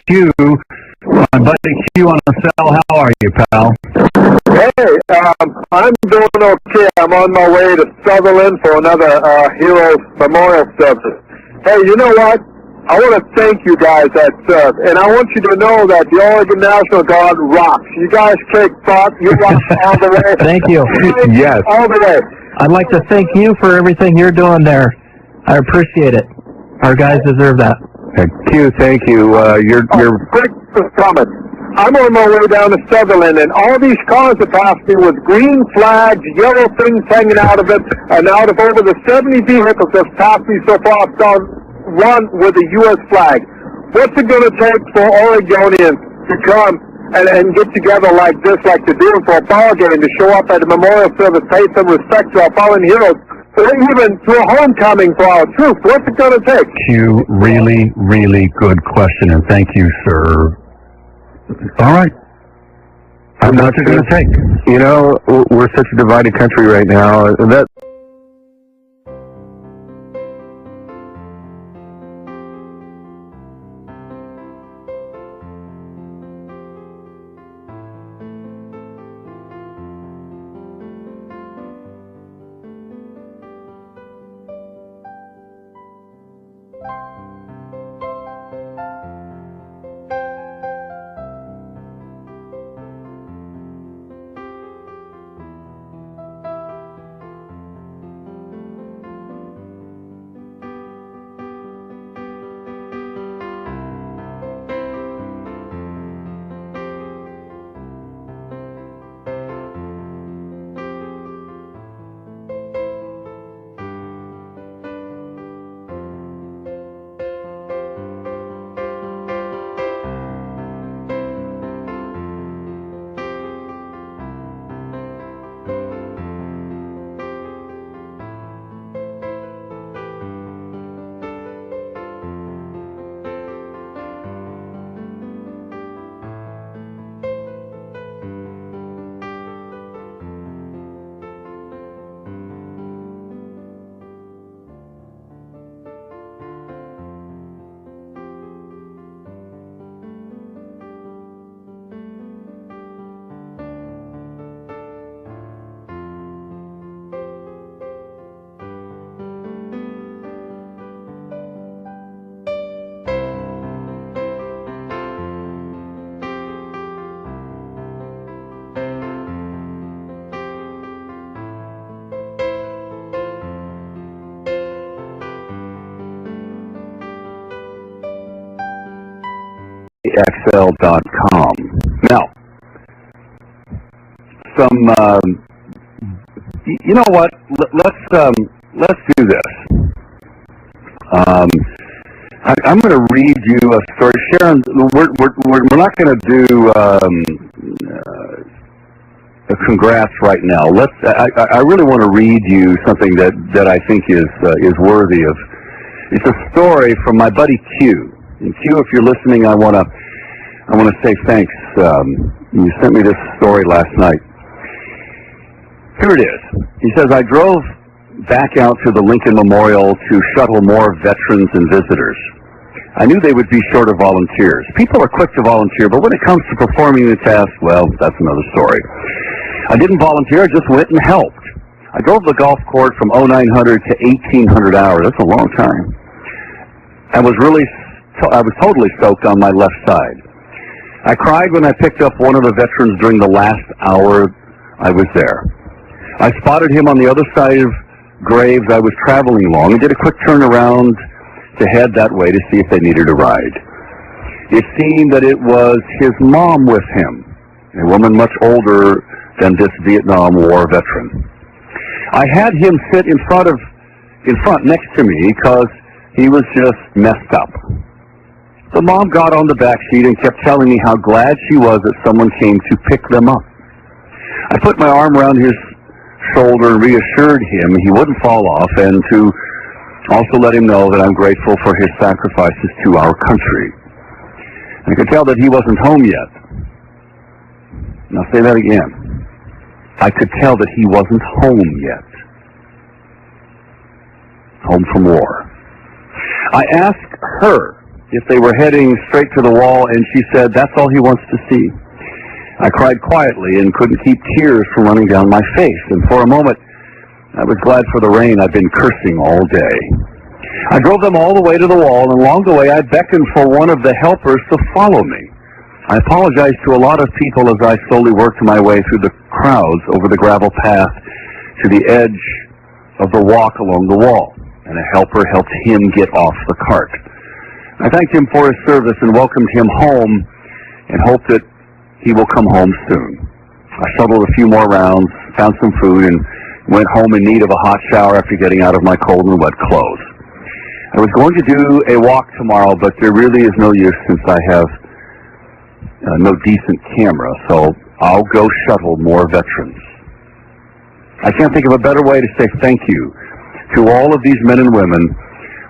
Q. My buddy Q on the cell. How are you, pal? Hey, I'm doing okay. I'm on my way to Sutherland for another Heroes Memorial service. Hey, you know what? I want to thank you guys that serve, and I want you to know that the Oregon National Guard rocks. You guys kick butt. You rock all the way. Thank you. Yes. All the way. I'd like to thank you for everything you're doing there. I appreciate it. Our guys deserve that. Q, thank you. You're quick comment. I'm on my way down to Sutherland, and all these cars are passing me with green flags, yellow things hanging out of it, and out of over the 70 vehicles that's passed me so far, I've done one with a U.S. flag. What's it going to take for Oregonians to come and get together like this, like they're doing for a ball game, to show up at a memorial service, pay some respect to our fallen heroes, or even to a homecoming for our troops? What's it going to take? Q, really, really good question, and thank you, sir. All right. What's it going to take? You know, we're such a divided country right now. That XL.com. Now, you know what? Let's do this. I'm going to read you a story, Sharon. We're not going to do a congrats right now. I really want to read you something that I think is worthy of. It's a story from my buddy Q. And Q, if you're listening, I want to say thanks. You sent me this story last night. Here it is. He says, I drove back out to the Lincoln Memorial to shuttle more veterans and visitors. I knew they would be short of volunteers. People are quick to volunteer, but when it comes to performing the task, well, that's another story. I didn't volunteer, I just went and helped. I drove the golf course from 0900 to 1800 hours. That's a long time. I was totally soaked on my left side. I cried when I picked up one of the veterans during the last hour I was there. I spotted him on the other side of graves I was traveling along and did a quick turn around to head that way to see if they needed a ride. It seemed that it was his mom with him, a woman much older than this Vietnam War veteran. I had him sit in front next to me because he was just messed up. The mom got on the back seat and kept telling me how glad she was that someone came to pick them up. I put my arm around his shoulder and reassured him he wouldn't fall off, and to also let him know that I'm grateful for his sacrifices to our country. I could tell that he wasn't home yet. And I'll say that again. I could tell that he wasn't home yet. Home from war. I asked her if they were heading straight to the wall, and she said, that's all he wants to see. I cried quietly and couldn't keep tears from running down my face, and for a moment, I was glad for the rain. I'd been cursing all day. I drove them all the way to the wall, and along the way, I beckoned for one of the helpers to follow me. I apologized to a lot of people as I slowly worked my way through the crowds over the gravel path to the edge of the walk along the wall, and a helper helped him get off the cart. I thanked him for his service and welcomed him home and hope that he will come home soon. I shuttled a few more rounds, found some food, and went home in need of a hot shower after getting out of my cold and wet clothes. I was going to do a walk tomorrow, but there really is no use since I have no decent camera, so I'll go shuttle more veterans. I can't think of a better way to say thank you to all of these men and women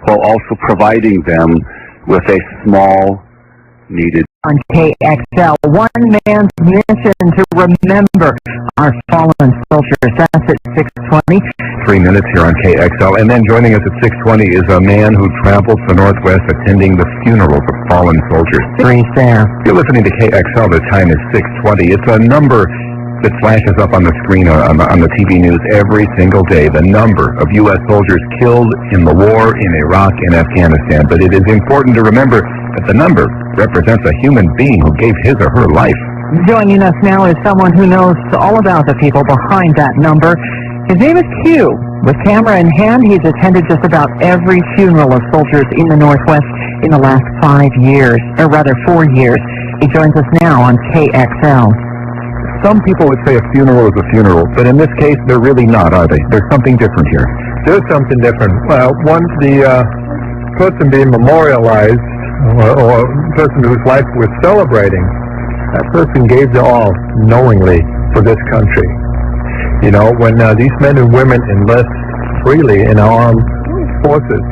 while also providing them with a small, needed. On KXL, one man's mission to remember our fallen soldiers. That's at 6:20. 3 minutes here on KXL. And then joining us at 6:20 is a man who travels the Northwest attending the funerals of fallen soldiers. Three there. You're listening to KXL. The time is 6:20. It's a number that flashes up on the screen on the TV news every single day. The number of U.S. soldiers killed in the war in Iraq and Afghanistan. But it is important to remember that the number represents a human being who gave his or her life. Joining us now is someone who knows all about the people behind that number. His name is Q. With camera in hand, he's attended just about every funeral of soldiers in the Northwest in the last 5 years, or rather 4 years. He joins us now on KXL. Some people would say a funeral is a funeral, but in this case, they're really not, are they? There's something different here. There's something different. Once the person being memorialized, or person whose life we're celebrating, that person gave their all knowingly for this country. You know, when these men and women enlist freely in our armed forces,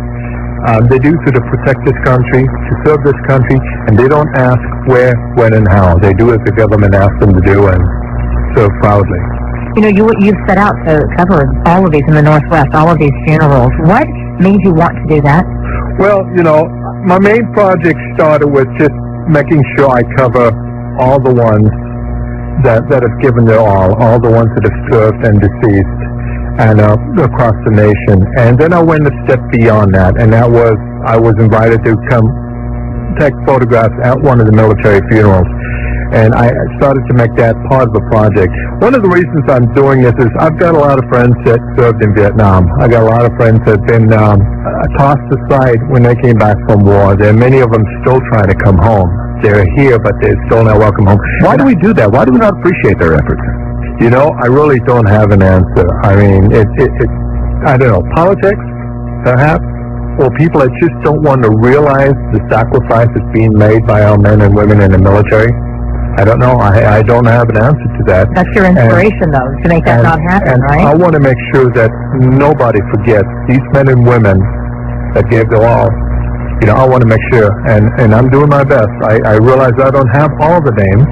they do so to protect this country, to serve this country, and they don't ask where, when, and how. They do as the government asks them to do and serve proudly. You know, you've set out to cover all of these in the Northwest, all of these funerals. What made you want to do that? Well, you know, my main project started with just making sure I cover all the ones that have given their all the ones that have served and deceased, and across the nation. And then I went a step beyond that, and that was I was invited to come take photographs at one of the military funerals. And I started to make that part of the project. One of the reasons I'm doing this is I've got a lot of friends that served in Vietnam. I got a lot of friends that have been tossed aside when they came back from war. There are many of them still trying to come home. They're here, but they're still not welcome home. Why do we do that? Why do we not appreciate their efforts? You know, I really don't have an answer. I mean, I don't know, politics, perhaps, or people that just don't want to realize the sacrifice that's being made by our men and women in the military. I don't know. I don't have an answer to that. That's your inspiration, though, to make that not happen, right? I want to make sure that nobody forgets these men and women that gave their all. You know, I want to make sure, and I'm doing my best. I realize I don't have all the names,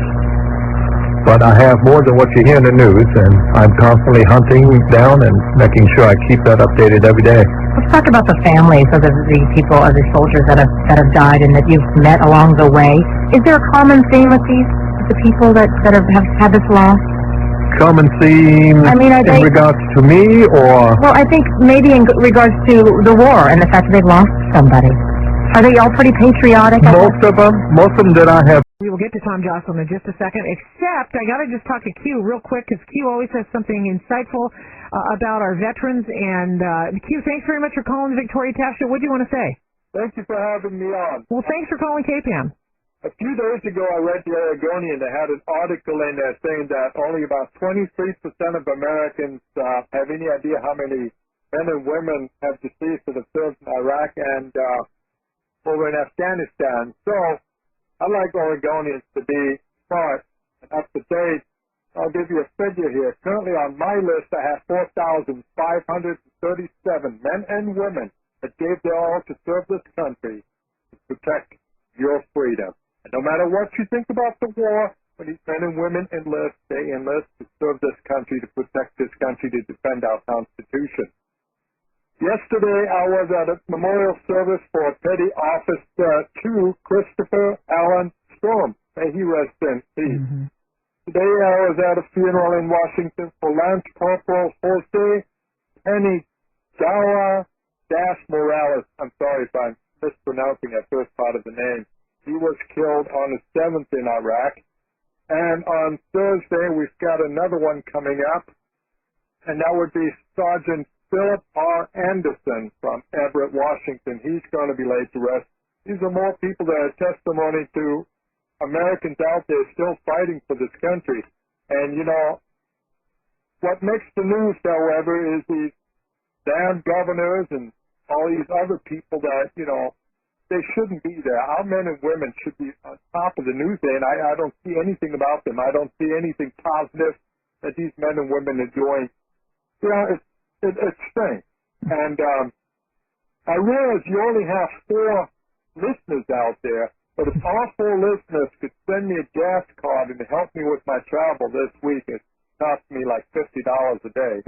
but I have more than what you hear in the news, and I'm constantly hunting down and making sure I keep that updated every day. Let's talk about the families of the people, of the soldiers that have died and that you've met along the way. Is there a common theme with the people that have had this loss? Common theme in regards to me, or? Well, I think maybe in regards to the war and the fact that they've lost somebody. Are they all pretty patriotic? Most of them that I have. We will get to Tom Jocelyn in just a second, except I got to just talk to Q real quick, because Q always has something insightful about our veterans. And Q, thanks very much for calling Victoria Tasha. What do you want to say? Thank you for having me on. Well, thanks for calling KPAM. A few days ago, I read the Oregonian that had an article in there saying that only about 23% of Americans have any idea how many men and women have deceased that have served in Iraq and over in Afghanistan. So I like Oregonians to be smart and up to date. I'll give you a figure here. Currently on my list, I have 4,537 men and women that gave their all to serve this country to protect your freedom. And no matter what you think about the war, when these men and women enlist, they enlist to serve this country, to protect this country, to defend our Constitution. Yes, Yesterday, I was at a memorial service for Petty Officer 2, Christopher Allen Storm. May he rest in peace. Mm-hmm. Today, I was at a funeral in Washington for Lance Corporal Jose Penigawa Morales. I'm sorry if I'm mispronouncing that first part of the name. He was killed on the 7th in Iraq. And on Thursday, we've got another one coming up, and that would be Sergeant Philip R. Anderson from Everett, Washington. He's going to be laid to rest. These are more people that are testimony to Americans out there still fighting for this country. And, you know, what makes the news, however, is these damn governors and all these other people that, you know, they shouldn't be there. Our men and women should be on top of the news there, and I don't see anything about them. I don't see anything positive that these men and women are doing. You know, it's strange. And I realize you only have 4 listeners out there, but if all 4 listeners could send me a gas card and help me with my travel this week, it cost me like $50 a day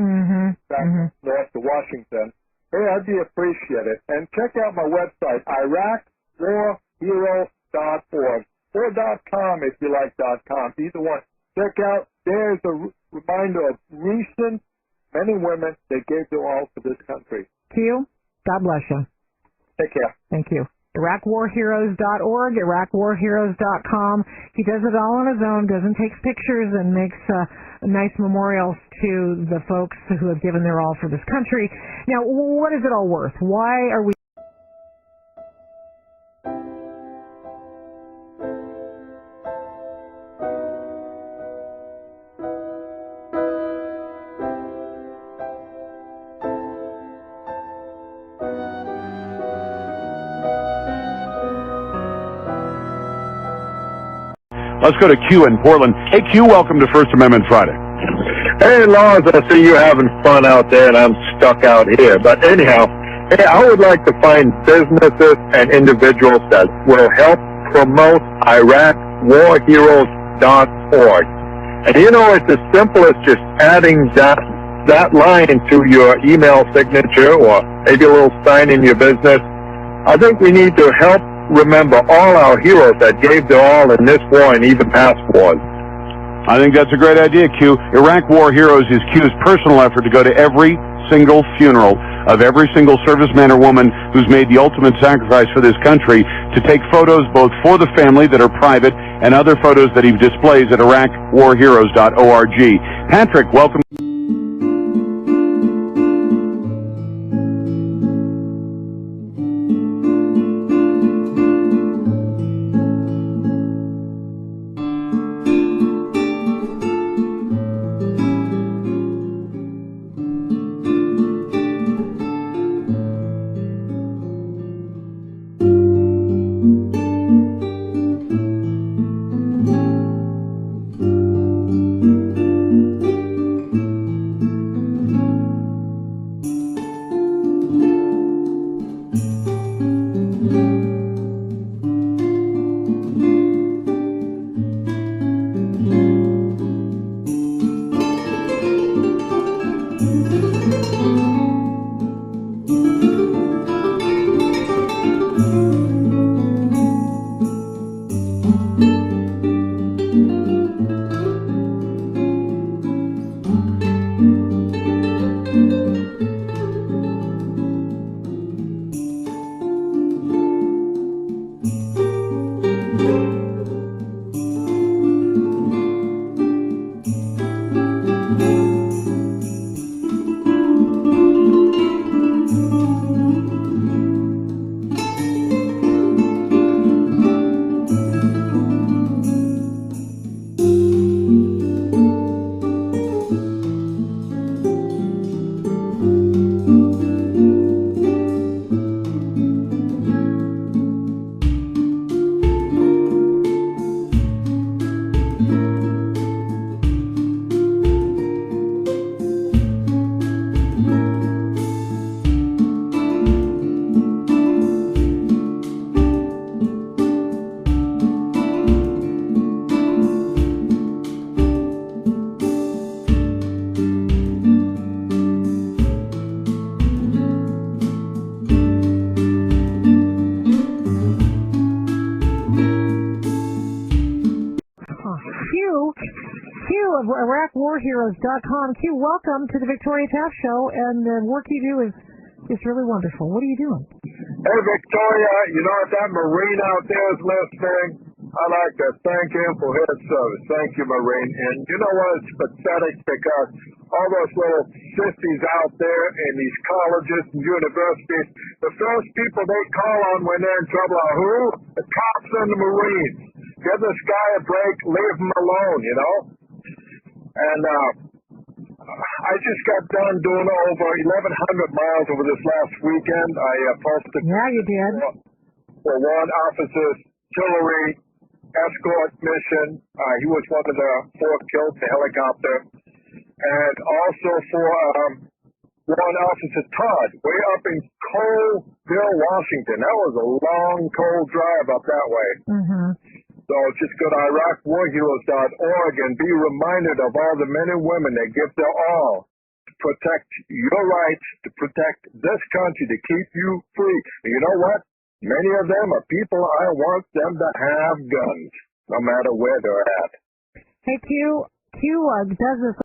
back north to Washington. Hey, I'd be appreciated. And check out my website, IraqWarHeroes.org, or .com if you like .com, either one. Check out, there's a reminder of recent men and women that gave their all for this country. Q, God bless you. Take care. Thank you. IraqWarHeroes.org, IraqWarHeroes.com. He does it all on his own, doesn't take pictures, and makes nice memorials to the folks who have given their all for this country. Now, what is it all worth? Why are we... Let's go to Q in Portland. Hey, Q, welcome to First Amendment Friday. Hey, Lawrence, I see you having fun out there, and I'm stuck out here. But anyhow, hey, I would like to find businesses and individuals that will help promote IraqWarHeroes.org. And you know, it's as simple as just adding that line to your email signature, or maybe a little sign in your business. I think we need to help remember all our heroes that gave their all in this war and even past wars. I think that's a great idea, Q. Iraq War Heroes is Q's personal effort to go to every single funeral of every single serviceman or woman who's made the ultimate sacrifice for this country, to take photos both for the family that are private and other photos that he displays at IraqWarHeroes.org. Patrick, welcome. IraqWarHeroes.com. Q, welcome to the Victoria Taft Show, and the work you do is really wonderful. What are you doing? Hey, Victoria, you know, if that Marine out there is listening, I'd like to thank him for his service. Thank you, Marine. And you know what? It's pathetic because all those little sissies out there in these colleges and universities, the first people they call on when they're in trouble are who? The cops and the Marines. Give this guy a break. Leave him alone, you know? And I just got done doing over 1,100 miles over this last weekend. I posted. Yeah, you did. For one officer's artillery escort mission. He was one of the 4 killed in the helicopter. And also for one officer Todd, way up in Colville, Washington. That was a long, cold drive up that way. Mm-hmm. So just go to IraqWarHeroes.org and be reminded of all the men and women that give their all to protect your rights, to protect this country, to keep you free. And you know what? Many of them are people I want them to have guns, no matter where they're at. Hey, Q does this.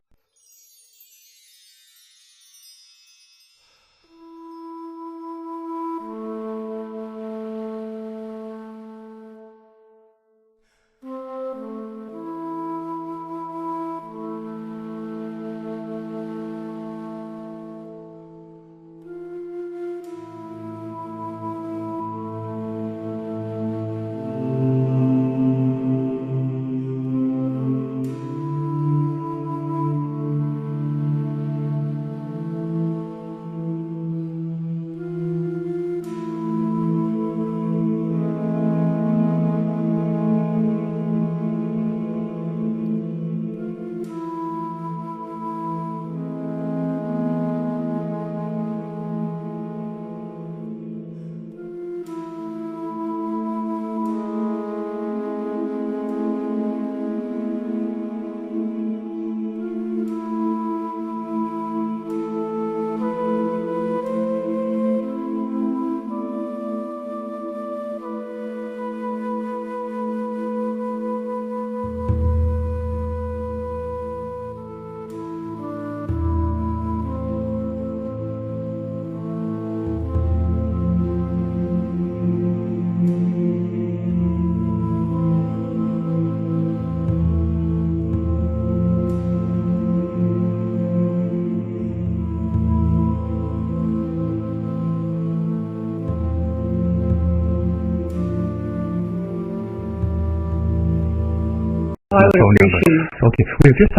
Okay, we have just a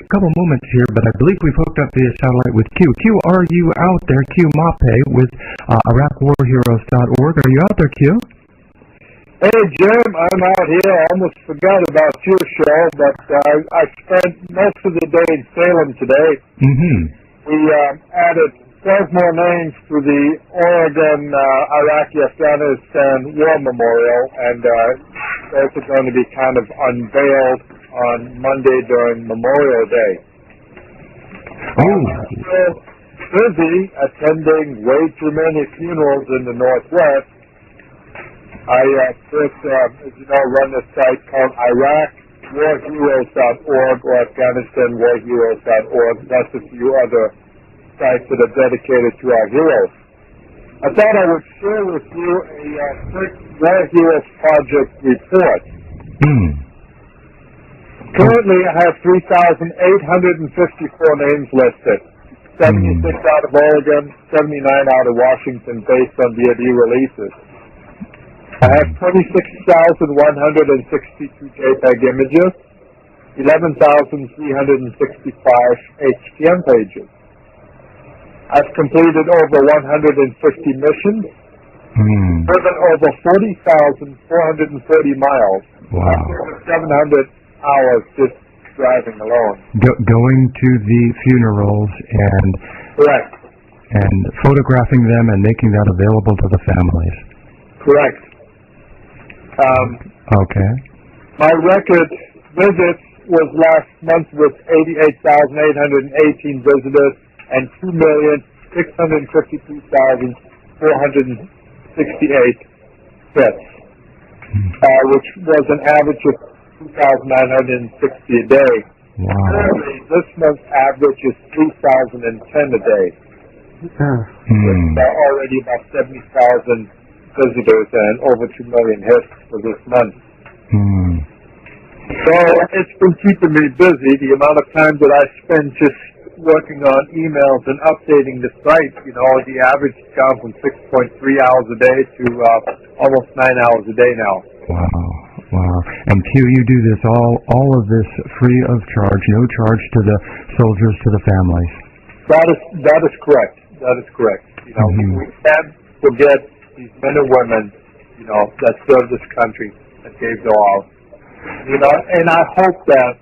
couple moments here, but I believe we've hooked up via satellite with Q. Q, are you out there? Q Madp with IraqWarHeroes.org. Are you out there, Q? Hey, Jim, I'm out here. I almost forgot about your show, but I spent most of the day in Salem today. Mm-hmm. We added 12 more names to the Oregon Iraqi-Afghanistan War Memorial, and those are going to be kind of unveiled on Monday during Memorial Day. Oh. I'm busy attending way too many funerals in the Northwest. I first, as you know, run a site called IraqWarHeroes.org or AfghanistanWarHeroes.org. That's a few other sites that are dedicated to our heroes. I thought I would share with you a quick War Heroes Project report. Currently, I have 3,854 names listed. 76 out of Oregon, 79 out of Washington, based on DoD releases. I have 26,162 JPEG images, 11,365 HTM pages. I've completed over 150 missions, driven over 40,430 miles. Wow. Over 700 hours just driving alone. Going to the funerals and Correct. And photographing them and making that available to the families. Correct. Okay. My record visits was last month with 88,818 visitors and 2,652,468 hits, which was an average of 2,960 a day. Wow. Currently, this month's average is 3,010 a day. With already about 70,000 visitors and over 2 million hits for this month. So it's been keeping me busy. The amount of time that I spend just working on emails and updating the site, you know, the average has gone from 6.3 hours a day to almost 9 hours a day now. Wow. Wow. And Q, you do this all of this free of charge, no charge to the soldiers, to the families. That is correct. That is correct. You know, we can't forget these men and women, you know, that served this country, that gave their all. You know, and I hope that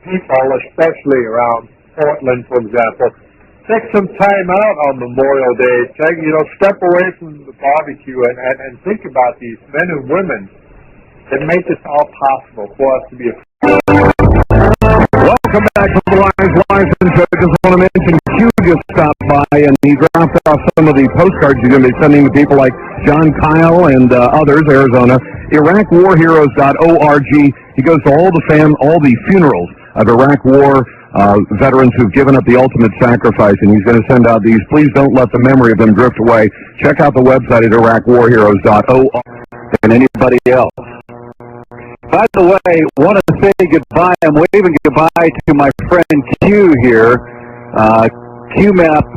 people, especially around Portland, for example, take some time out on Memorial Day, step away from the barbecue and think about these men and women that make this all possible for us to be a... Welcome back to the Lives and Show. Just want to mention Q just stopped by and he dropped off some of the postcards he's going to be sending to people like John Kyle and others, Arizona. IraqWarHeroes.org. He goes to all the funerals of Iraq War veterans who've given up the ultimate sacrifice, and he's going to send out these. Please don't let the memory of them drift away. Check out the website at IraqWarHeroes.org. And anybody else. By the way, want to say goodbye. I'm waving goodbye to my friend Q here. Q Madp,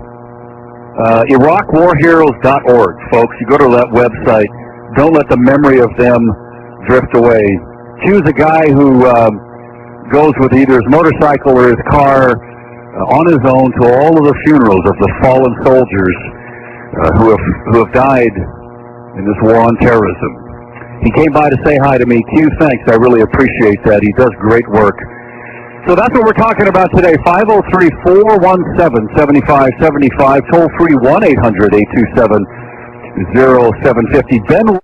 IraqWarHeroes.org, folks. You go to that website. Don't let the memory of them drift away. Q's a guy who goes with either his motorcycle or his car on his own to all of the funerals of the fallen soldiers who have died in this war on terrorism. He came by to say hi to me. Q, thanks. I really appreciate that. He does great work. So that's what we're talking about today. 503-417-7575. Toll free 1-800-827-0750. Ben.